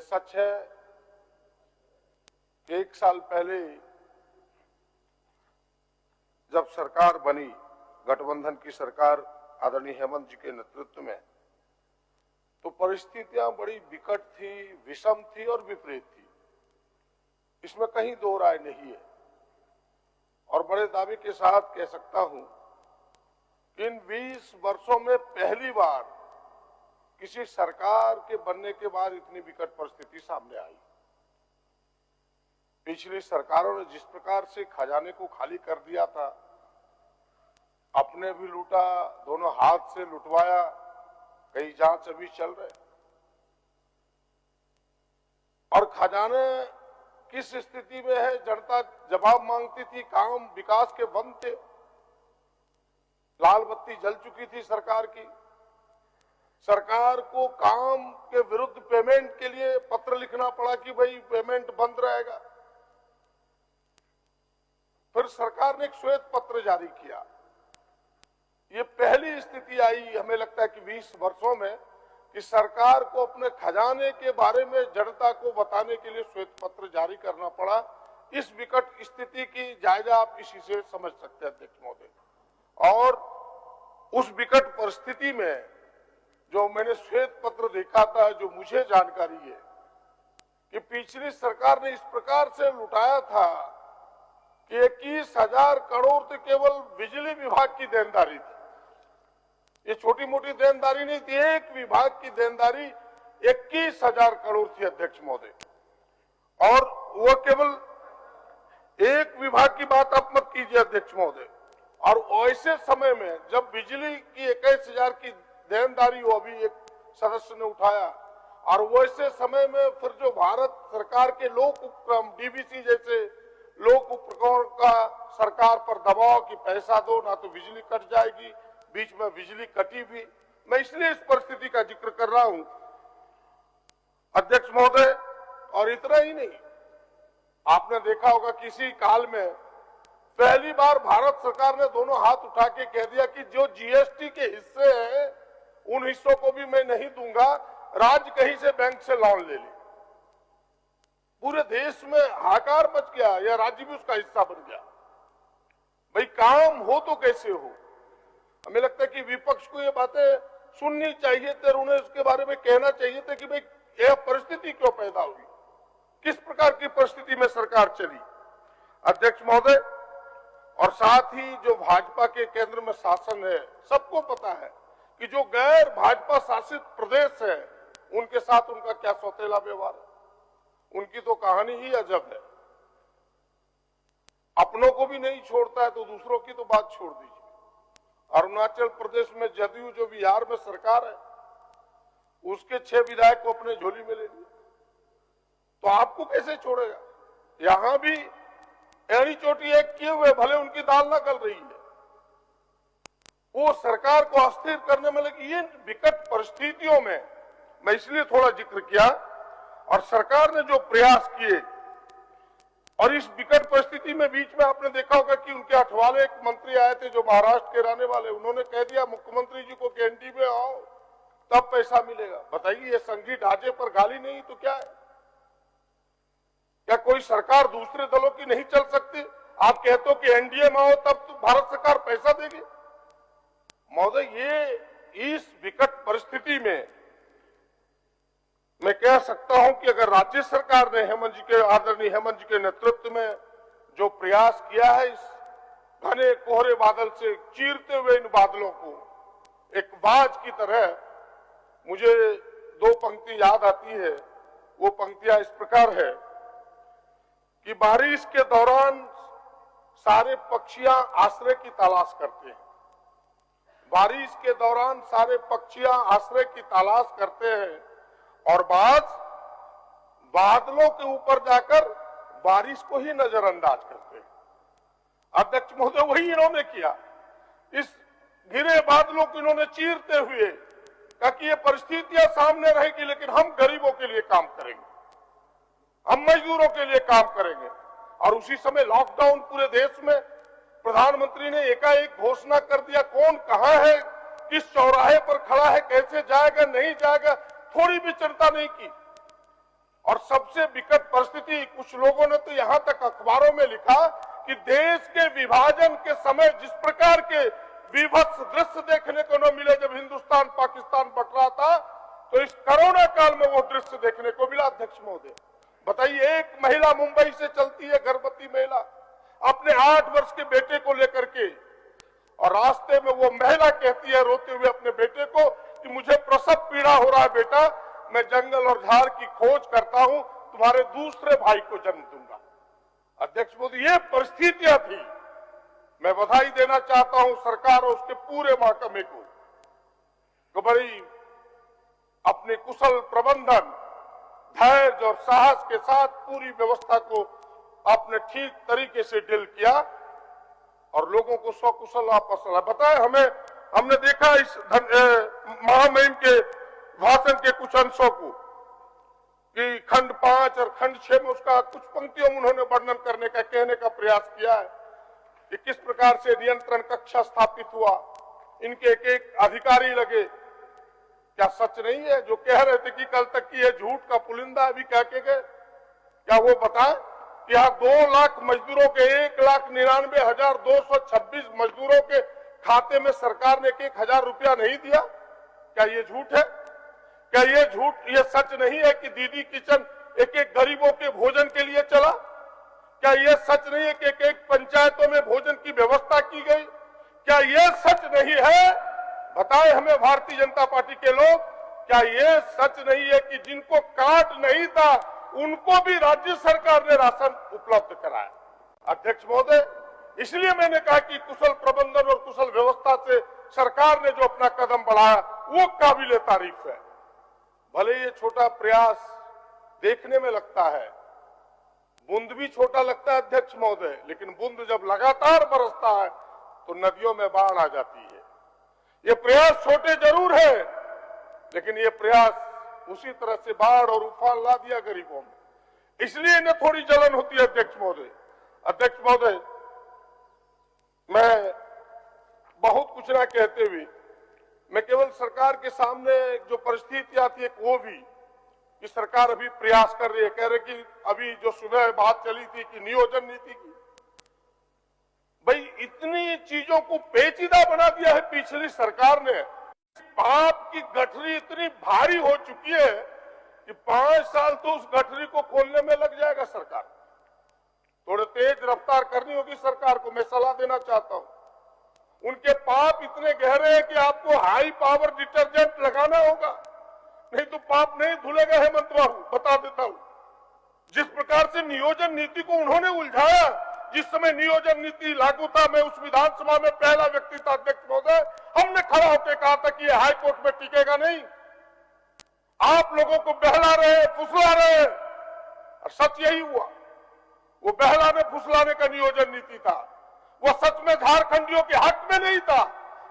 सच है कि 1 साल पहले जब सरकार बनी, गठबंधन की सरकार आदरणीय हेमंत जी के नेतृत्व में, तो परिस्थितियां बड़ी विकट थी, विषम थी और विपरीत थी। इसमें कहीं दो राय नहीं है और बड़े दावे के साथ कह सकता हूं कि इन 20 वर्षों में पहली बार किसी सरकार के बनने के बाद इतनी विकट परिस्थिति सामने आई। पिछली सरकारों ने जिस प्रकार से खजाने को खाली कर दिया था, अपने भी लूटा, दोनों हाथ से लुटवाया, कई जांच अभी चल रहे और खजाने किस स्थिति में है, जनता जवाब मांगती थी। काम विकास के बंद थे, लाल बत्ती जल चुकी थी सरकार की। सरकार को काम के विरुद्ध पेमेंट के लिए पत्र लिखना पड़ा कि भाई पेमेंट बंद रहेगा। फिर सरकार ने एक श्वेत पत्र जारी किया। ये पहली स्थिति आई हमें लगता है कि 20 वर्षों में कि सरकार को अपने खजाने के बारे में जनता को बताने के लिए श्वेत पत्र जारी करना पड़ा। इस विकट स्थिति की जायजा आप इसी से समझ सकते हैं अध्यक्ष महोदय। और उस विकट परिस्थिति में जो मैंने श्वेत पत्र देखा था, जो मुझे जानकारी है कि पिछली सरकार ने इस प्रकार से लुटाया था कि 21,000 करोड़ तो केवल बिजली विभाग की देनदारी थी। ये छोटी मोटी देनदारी नहीं थी, एक विभाग की देनदारी 21,000 करोड़ थी अध्यक्ष महोदय। और वो केवल एक विभाग की बात आप मत कीजिए अध्यक्ष महोदय। और ऐसे समय में जब बिजली की 21,000 की देनदारी हो, अभी एक सदस्य ने उठाया, और वैसे समय में फिर जो भारत सरकार के लोक उपक्रम डीबीसी जैसे लोक उपक्रम का सरकार पर दबाव कि पैसा दो ना तो बिजली कट जाएगी, बीच में बिजली कटी भी। मैं इसलिए इस परिस्थिति का जिक्र कर रहा हूं अध्यक्ष महोदय। और इतना ही नहीं, आपने देखा होगा किसी काल में पहली बार भारत सरकार ने दोनों हाथ उठा के कह दिया कि जो जीएसटी के हिस्से हैं उन हिस्सों को भी मैं नहीं दूंगा, राज्य कहीं से बैंक से लोन ले ले। पूरे देश में हाहाकार मच गया, या राज्य भी उसका हिस्सा बन गया। भाई काम हो तो कैसे हो। हमें लगता है कि विपक्ष को ये बातें सुननी चाहिए थी, उन्हें इसके बारे में कहना चाहिए था कि भाई यह परिस्थिति क्यों पैदा हुई, किस प्रकार की परिस्थिति में सरकार चली अध्यक्ष महोदय। और साथ ही जो भाजपा के केंद्र में शासन है, सबको पता है कि जो गैर भाजपा शासित प्रदेश है उनके साथ उनका क्या सौतेला व्यवहार है। उनकी तो कहानी ही अजब है। अपनों को भी नहीं छोड़ता है तो दूसरों की तो बात छोड़ दीजिए। अरुणाचल प्रदेश में जदयू जो बिहार में सरकार है, उसके 6 विधायक को अपने झोली में ले लिया, तो आपको कैसे छोड़ेगा। यहां भी एड़ी चोटी एक किए हुए, भले उनकी दाल ना गल रही है, वो सरकार को अस्थिर करने में लगी। इन विकट परिस्थितियों में मैं इसलिए थोड़ा जिक्र किया, और सरकार ने जो प्रयास किए, और इस विकट परिस्थिति में बीच में आपने देखा होगा कि उनके अठवाले एक मंत्री आए थे जो महाराष्ट्र के रहने वाले, उन्होंने कह दिया मुख्यमंत्री जी को कि एनडीए में आओ तब पैसा मिलेगा। बताइए, ये संघी ढांचे पर गाली नहीं तो क्या है। क्या कोई सरकार दूसरे दलों की नहीं चल सकती। आप कहते हो कि एनडीए में आओ तब तो भारत सरकार पैसा देगी। महोदय, ये इस विकट परिस्थिति में मैं कह सकता हूं कि अगर राज्य सरकार ने आदरणीय हेमंत जी के नेतृत्व में जो प्रयास किया है, इस घने कोहरे बादल से चीरते हुए इन बादलों को एक बाज की तरह, मुझे 2 पंक्ति याद आती है। वो पंक्तियां इस प्रकार है कि बारिश के दौरान सारे पक्षियां आश्रय की तलाश करते हैं। बारिश के दौरान सारे पक्षियां आश्रय की तलाश करते हैं और बादलों के ऊपर जाकर बारिश को ही नजरअंदाज करते हैं। अध्यक्ष महोदय, वही इन्होंने किया। इस घिरे बादलों को इन्होंने चीरते हुए कहा कि ये परिस्थितियां सामने रहेगी, लेकिन हम गरीबों के लिए काम करेंगे, हम मजदूरों के लिए काम करेंगे। और उसी समय लॉकडाउन पूरे देश में, प्रधानमंत्री ने एकाएक घोषणा कर दिया। कौन कहां है, किस चौराहे पर खड़ा है, कैसे जाएगा नहीं जाएगा, थोड़ी भी चिंता नहीं की। और सबसे विकट परिस्थिति, कुछ लोगों ने तो यहां तक अखबारों में लिखा कि देश के विभाजन के समय जिस प्रकार के विभत्स दृश्य देखने को न मिले जब हिंदुस्तान पाकिस्तान बट रहा था, तो इस कोरोना काल में वो दृश्य देखने को मिला। अध्यक्ष महोदय बताइए, एक महिला मुंबई से चलती है, गर्भवती महिला, अपने 8 वर्ष के बेटे को लेकर के, और रास्ते में वो महिला कहती है रोते हुए अपने बेटे को कि मुझे प्रसव पीड़ा हो रहा है बेटा, मैं जंगल और झाड़ की खोज करता हूं, तुम्हारे दूसरे भाई को जन्म दूंगा। अध्यक्ष मोदी, ये परिस्थितियां थी। मैं बधाई देना चाहता हूं सरकार और उसके पूरे महकमे को, तो बड़ी अपने कुशल प्रबंधन, धैर्य और साहस के साथ पूरी व्यवस्था को आपने ठीक तरीके से डील किया और लोगों को सकुशल वापस लाया। बताए हमने देखा इस महामहिम के भाषण के कुछ अंशों को कि खंड 5 और खंड 6 में उसका कुछ पंक्तियों में उन्होंने वर्णन करने का, कहने का प्रयास किया है कि किस प्रकार से नियंत्रण कक्षा स्थापित हुआ, इनके एक एक अधिकारी लगे। क्या सच नहीं है जो कह रहे थे कि कल तक की ये झूठ का पुलिंदा अभी कह के गए? क्या वो बताएं कि यहाँ 2 लाख मजदूरों के 1,99,226 मजदूरों के खाते में सरकार ने 1,000 रुपया नहीं दिया? क्या ये झूठ है? क्या ये झूठ, ये सच नहीं है कि दीदी किचन एक एक गरीबों के भोजन के लिए चला? क्या ये सच नहीं है कि एक एक पंचायतों में भोजन की व्यवस्था की गई? क्या ये सच नहीं है? बताएं हमें भारतीय जनता पार्टी के लोग, क्या ये सच नहीं है कि जिनको कार्ड नहीं था उनको भी राज्य सरकार ने राशन उपलब्ध कराया? अध्यक्ष महोदय, इसलिए मैंने कहा कि कुशल प्रबंधन और कुशल व्यवस्था से सरकार ने जो अपना कदम बढ़ाया वो काबिले तारीफ है। भले ये छोटा प्रयास देखने में लगता है, बूंद भी छोटा लगता है अध्यक्ष महोदय, लेकिन बूंद जब लगातार बरसता है तो नदियों में बाढ़ आ जाती है। ये प्रयास छोटे जरूर है, लेकिन ये प्रयास उसी तरह से बाढ़ और उफान ला दिया गरीबों में, इसलिए इन्हें थोड़ी जलन होती है। अध्यक्ष महोदय, मैं बहुत कुछ ना कहते हुए मैं केवल सरकार के सामने जो परिस्थितियां थी एक वो भी कि सरकार अभी प्रयास कर रही है, कह रहे कि अभी जो सुबह बात चली थी कि नियोजन नीति की, भाई इतनी चीजों को पेचीदा बना दिया है पिछली सरकार ने। पाप की गठरी इतनी भारी हो चुकी है कि 5 साल तो उस गठरी को खोलने में लग जाएगा सरकार। थोड़े तेज रफ्तार करनी होगी सरकार को, मैं सलाह देना चाहता हूं। उनके पाप इतने गहरे हैं कि आपको हाई पावर डिटर्जेंट लगाना होगा, नहीं तो पाप नहीं धुलेगा। हेमंत बाबू, बता देता हूं, जिस प्रकार से नियोजन नीति को उन्होंने उलझाया, जिस समय नियोजन नीति लागू था, मैं उस विधानसभा में पहला व्यक्ति था अध्यक्ष महोदय, हमने खड़ा होकर कहा था कि ये हाई कोर्ट में टिकेगा नहीं, आप लोगों को बहला रहे, फुसला रहे, और सच यही हुआ। वो बहलाने फुसलाने का नियोजन नीति था, वो सच में झारखंडियों के हक में नहीं था।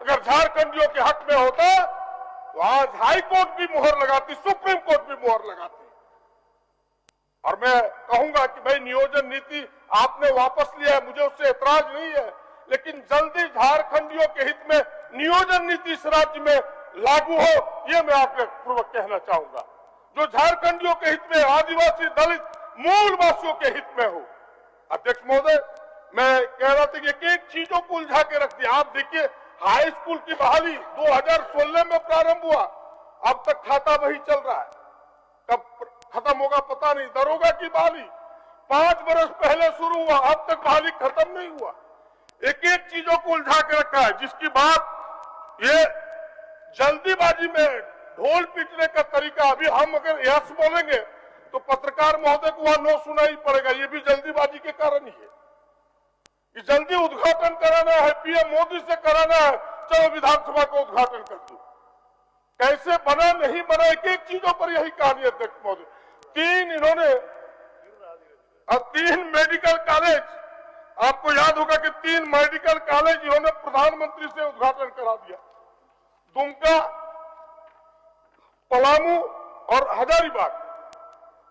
अगर झारखंडियों के हक में होता तो आज हाई कोर्ट भी मुहर लगाती, सुप्रीम कोर्ट भी मुहर लगाती। और मैं कहूंगा कि भाई नियोजन नीति आपने वापस लिया है, मुझे उससे ऐतराज नहीं है, लेकिन जल्दी झारखंडियों के हित में नियोजन नीति इस राज्य में लागू हो, ये मैं आपके पूर्वक कहना चाहूंगा, जो झारखंडियों के हित में, आदिवासी, दलित, मूलवासियों के हित में हो। अध्यक्ष महोदय, मैं कह रहा था कि एक एक चीजों को उलझा के रख दिया। आप देखिए, हाई स्कूल की बहाली 2016 में प्रारंभ हुआ, अब तक खाता वही चल रहा है, कब खत्म होगा पता नहीं। दरोगा की बहाली 5 वर्ष पहले शुरू हुआ, अब तक बहाली खत्म नहीं हुआ। एक एक चीजों को उलझा के रखा है, जिसकी बात ये जल्दीबाजी में ढोल पीटने का तरीका, अभी हम अगर यस बोलेंगे तो पत्रकार महोदय को वहां नो सुनाई पड़ेगा, ये भी जल्दीबाजी के कारण ही है कि जल्दी उद्घाटन कराना है, पीएम मोदी से कराना है, चलो विधानसभा को उद्घाटन कर दो। कैसे बना नहीं बना, एक एक चीजों पर यही कहानी है अध्यक्ष महोदय। 3 मेडिकल कॉलेज, आपको याद होगा कि 3 मेडिकल कॉलेज इन्होंने प्रधानमंत्री से उद्घाटन करा दिया, दुमका, पलामू और हजारीबाग।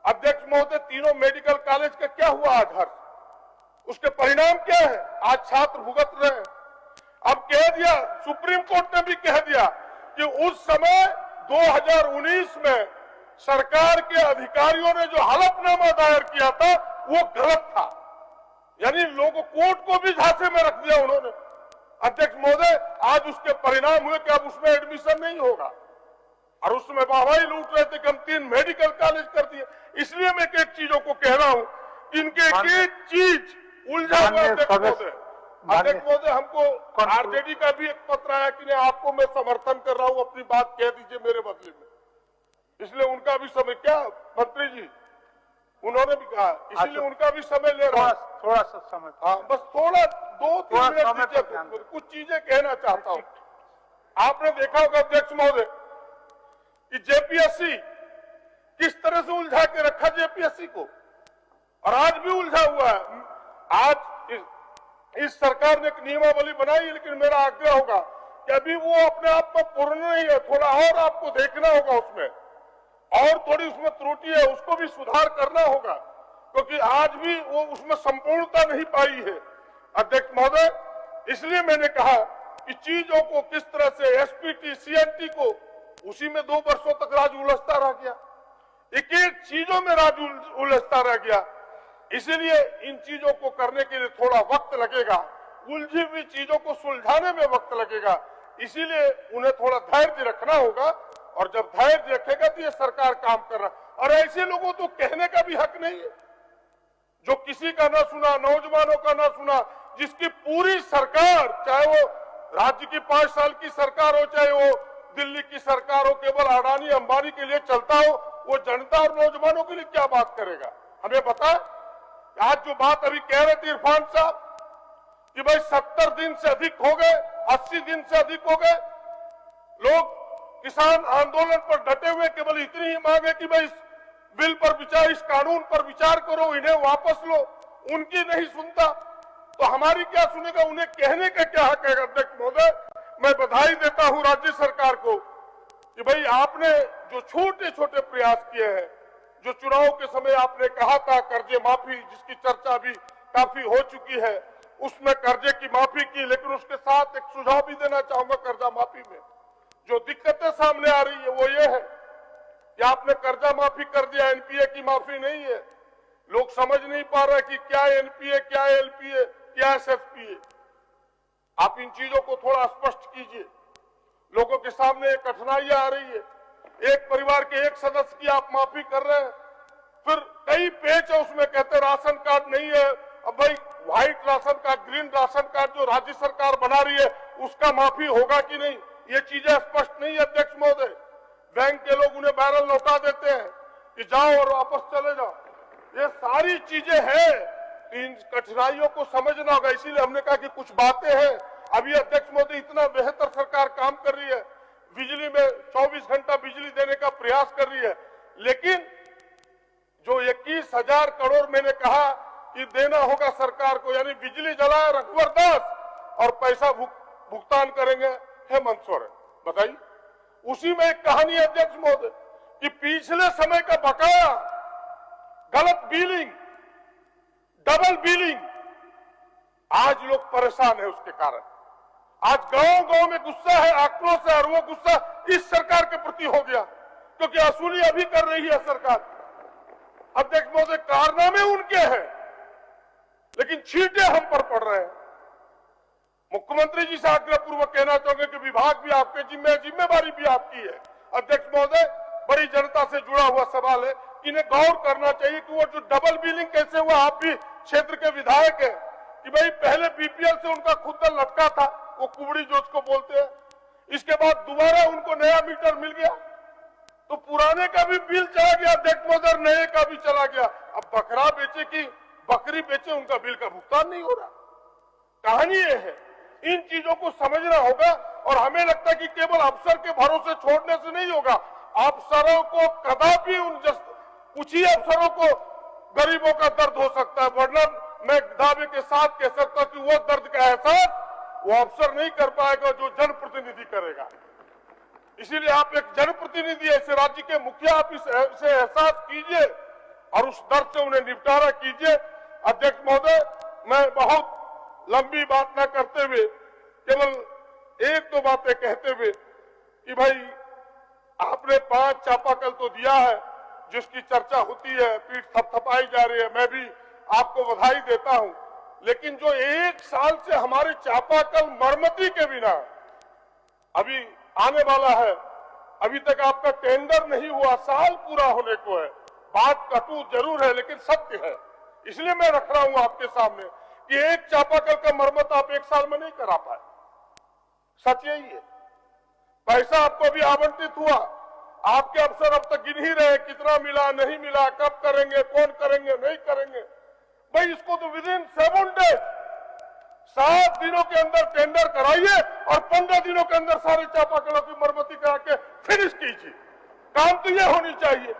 अध्यक्ष महोदय, तीनों मेडिकल कॉलेज का क्या हुआ आज? हर उसके परिणाम क्या है? आज छात्र भुगत रहे हैं। अब कह दिया, सुप्रीम कोर्ट ने भी कह दिया कि उस समय 2019 में सरकार के अधिकारियों ने जो हलफनामा दायर किया था वो गलत था, यानी लोगों कोर्ट को भी झांसे में रख दिया उन्होंने। अध्यक्ष महोदय, आज उसके परिणाम हुए कि अब उसमें एडमिशन नहीं होगा, और उसमें वाहवाही लूट रहे थे कि हम 3 मेडिकल कॉलेज कर दिए। इसलिए मैं एक चीजों को कह रहा हूं कि इनके एक चीज उलझा हुआ। अध्यक्ष महोदय, हमको आरजेडी का भी एक पत्र आया कि नहीं, आपको मैं समर्थन कर रहा हूं, अपनी बात कह दीजिए मेरे बदले में, इसलिए उनका भी समय, क्या मंत्री जी उन्होंने भी कहा, इसलिए उनका भी समय ले रहा हूं, थोड़ा सा समय। हाँ, बस थोड़ा 2-3 मिनट दीजिए, कुछ चीजें कहना चाहता हूं। आपने देखा होगा अध्यक्ष महोदय कि जेपीएससी किस तरह से उलझा के रखा जेपीएससी को, और आज भी उलझा हुआ है। आज इस सरकार ने एक नियमावली बनाई, लेकिन मेरा आग्रह होगा कि अभी वो अपने आप में पूर्ण नहीं है, थोड़ा और आपको देखना होगा उसमें, और थोड़ी उसमें त्रुटि है, उसको भी सुधार करना होगा, क्योंकि आज भी वो उसमें संपूर्णता नहीं पाई है। अध्यक्ष महोदय, इसलिए मैंने कहा कि चीजों को किस तरह से एसपीटी सीएनटी को, उसी में 2 वर्षों तक राज उलझता रह गया, एक एक चीजों में राज उलझता रह गया। इसीलिए इन चीजों को करने के लिए थोड़ा वक्त लगेगा, उलझी हुई चीजों को सुलझाने में वक्त लगेगा, इसीलिए उन्हें थोड़ा धैर्य रखना होगा, और जब धैर्य रखेगा तो ये सरकार काम कर रहा। और ऐसे लोगों तो कहने का भी हक नहीं है, जो किसी का ना सुना, नौजवानों का ना सुना, जिसकी पूरी सरकार, चाहे वो राज्य की 5 साल की सरकार हो, चाहे वो दिल्ली की सरकार हो, केवल अडानी अंबानी के लिए चलता हो, वो जनता और नौजवानों के लिए क्या बात करेगा? हमें पता है। आज जो बात अभी कह रहे थे इरफान साहब कि भाई 70 दिन से अधिक हो गए, 80 दिन से अधिक हो गए, लोग किसान आंदोलन पर डटे हुए, केवल इतनी ही मांग है कि भाई इस बिल पर विचार, इस कानून पर विचार करो, इन्हें वापस लो। उनकी नहीं सुनता तो हमारी क्या सुनेगा? उन्हें कहने का क्या हक है? अध्यक्ष महोदय, मैं बधाई देता हूं राज्य सरकार को कि भाई आपने जो छोटे छोटे प्रयास किए हैं, जो चुनाव के समय आपने कहा था कर्जे माफी, जिसकी चर्चा भी काफी हो चुकी है, उसमें कर्जे की माफी की, लेकिन उसके साथ एक सुझाव भी देना चाहूंगा। कर्जा माफी में जो दिक्कतें सामने आ रही है वो ये है कि आपने कर्जा माफी कर दिया, एनपीए की माफी नहीं है। लोग समझ नहीं पा रहे कि क्या एनपीए, क्या एलपीए, क्या एसएफपीए। आप इन चीजों को थोड़ा स्पष्ट कीजिए, लोगों के सामने कठिनाइयां आ रही है। एक परिवार के एक सदस्य की आप माफी कर रहे हैं, फिर कई पेच है उसमें, कहते राशन कार्ड नहीं है। अब भाई white ration card, green ration card जो राज्य सरकार बना रही है, उसका माफी होगा कि नहीं, ये चीजें स्पष्ट नहीं है। अध्यक्ष महोदय, बैंक के लोग उन्हें बैरल लौटा देते हैं कि जाओ और वापस चले जाओ। ये सारी चीजें हैं, इन कठिनाइयों को समझना होगा। इसीलिए हमने कहा कि कुछ बातें हैं। अभी अध्यक्ष महोदय, इतना बेहतर सरकार काम कर रही है, बिजली में 24 घंटा बिजली देने का प्रयास कर रही है, लेकिन जो 21,000 करोड़ मैंने कहा कि देना होगा सरकार को, यानी बिजली जलाए रघुवर दास और पैसा भुगतान करेंगे हेमंत सोरेन। बताइए, उसी में एक कहानी है अध्यक्ष महोदय कि पिछले समय का बकाया, गलत बिलिंग, डबल बिलिंग, आज लोग परेशान है उसके कारण। आज गांव गांव में गुस्सा है, आक्रोश है, और वो गुस्सा इस सरकार के प्रति हो गया, क्योंकि वसूली अभी कर रही है सरकार। अध्यक्ष महोदय, कारनामे उनके हैं, लेकिन छींटे हम पर पड़ रहे हैं। मुख्यमंत्री जी से आग्रह पूर्वक कहना चाहूंगे कि विभाग भी आपके जिम्मेवारी भी आपकी है। अध्यक्ष महोदय, बड़ी जनता से जुड़ा हुआ सवाल है, इन्हें गौर करना चाहिए कि वो जो डबल बिलिंग कैसे हुआ। आप भी क्षेत्र के विधायक है कि भाई पहले बीपीएल से उनका खुद लटका था, वो कुबड़ी जो उसको बोलते हैं, इसके बाद दोबारा उनको नया मीटर मिल गया, तो पुराने का भी बिल चला गया अध्यक्ष महोदय, नए का भी चला गया। अब बकरा बेचे की बकरी बेचे, उनका बिल का भुगतान नहीं हो रहा। कहानी ये है, इन चीजों को समझना होगा। और हमें लगता है कि केवल अफसर के भरोसे छोड़ने से नहीं होगा। अफसरों को कदापि कुछ ही अफसरों को गरीबों का दर्द हो सकता है, वरना मैं दावे के साथ कह सकता हूं कि वो दर्द का एहसास वो अफसर नहीं कर पाएगा जो जनप्रतिनिधि करेगा। इसीलिए आप एक जनप्रतिनिधि, ऐसे राज्य के मुखिया, आप इसे एहसास कीजिए और उस दर्द से उन्हें निपटारा कीजिए। अध्यक्ष महोदय, मैं बहुत लंबी बात न करते हुए केवल 1-2 बातें कहते हुए कि भाई आपने 5 चापाकल तो दिया है, जिसकी चर्चा होती है, पीठ थपथपाई जा रही है, मैं भी आपको बधाई देता हूं। लेकिन जो 1 साल से हमारे चापाकल मरम्मती के बिना अभी आने वाला है, अभी तक आपका टेंडर नहीं हुआ, साल पूरा होने को है। बात कटु जरूर है लेकिन सत्य है, इसलिए मैं रख रहा हूं आपके सामने कि एक चापाकल का मरम्मत आप 1 साल में नहीं करा पाए। सच यही है। पैसा आपको अभी आवंटित हुआ, आपके अफसर अब तक गिन ही रहे कितना मिला, नहीं मिला, कब करेंगे, कौन करेंगे, नहीं करेंगे। भाई इसको तो विदिन 7 डेज 7 दिनों के अंदर टेंडर कराइए और 15 दिनों के अंदर सारे चापाकलों की मरम्मती करा के फिनिश कीजिए। काम तो ये होनी चाहिए।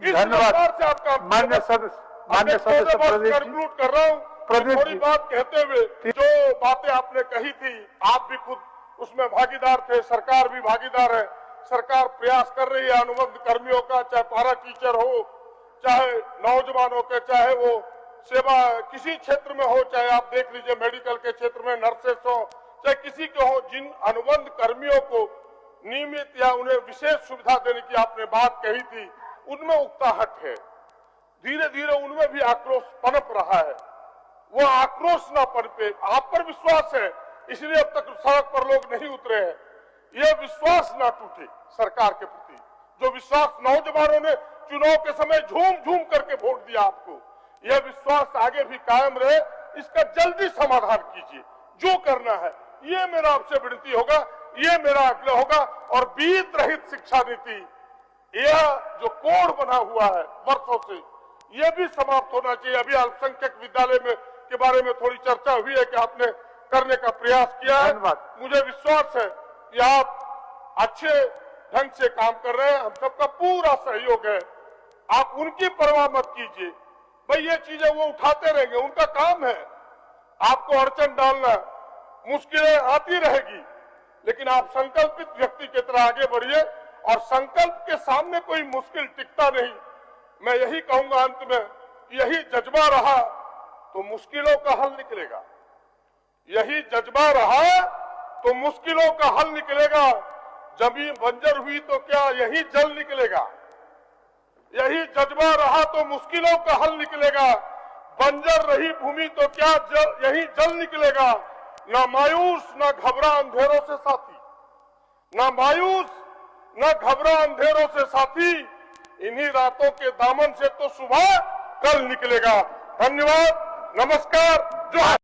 इस रफ्तार से आपका मान्य सदस्य कंक्लूड कर रहा हूँ। थोड़ी बात कहते हुए, जो बातें आपने कही थी, आप भी खुद उसमें भागीदार थे, सरकार भी भागीदार है। सरकार प्रयास कर रही है अनुबंध कर्मियों का, चाहे पारा टीचर हो, चाहे नौजवानों के, चाहे वो सेवा किसी क्षेत्र में हो, चाहे आप देख लीजिए मेडिकल के क्षेत्र में नर्सेस हो, चाहे किसी के हो, जिन अनुबंध कर्मियों को नियमित या उन्हें विशेष सुविधा देने की आपने बात कही थी, उनमें उकताहट है। धीरे धीरे उनमें भी आक्रोश पनप रहा है। वो आक्रोश ना पनपे, आप पर विश्वास है, इसलिए अब तक सड़क पर लोग नहीं उतरे हैं। यह विश्वास ना टूटे सरकार के प्रति, जो विश्वास नौजवानों ने चुनाव के समय झूम झूम करके वोट दिया आपको, यह विश्वास आगे भी कायम रहे। इसका जल्दी समाधान कीजिए, जो करना है। ये मेरा आपसे विनती होगा, ये मेरा आग्रह होगा। और बीत रहित शिक्षा नीति, यह जो कोड बना हुआ है वर्षों से, यह भी समाप्त होना चाहिए। अभी अल्पसंख्यक विद्यालय में के बारे में थोड़ी चर्चा हुई है कि आपने करने का प्रयास किया है। मुझे विश्वास है कि आप अच्छे ढंग से काम कर रहे हैं, हम सबका पूरा सहयोग है। आप उनकी परवाह मत कीजिए। भाई ये चीजें वो उठाते रहेंगे, उनका काम है। आपको अड़चन डालना, मुश्किलें आती रहेगी, लेकिन आप संकल्पित व्यक्ति की तरह आगे बढ़िए। और संकल्प के सामने कोई मुश्किल टिकता नहीं। मैं यही कहूंगा अंत में, यही जज्बा रहा तो मुश्किलों का हल निकलेगा। यही जज्बा रहा तो मुश्किलों का हल निकलेगा। जमीन बंजर हुई तो क्या यही जल निकलेगा। यही जज्बा रहा तो मुश्किलों का हल निकलेगा। बंजर रही भूमि तो क्या यही जल निकलेगा। ना मायूस ना घबरा अंधेरों से साथी, ना मायूस ना घबरा अंधेरों से साथी, इन्हीं रातों के दामन से तो सुबह कल निकलेगा। धन्यवाद, नमस्कार, जोहार।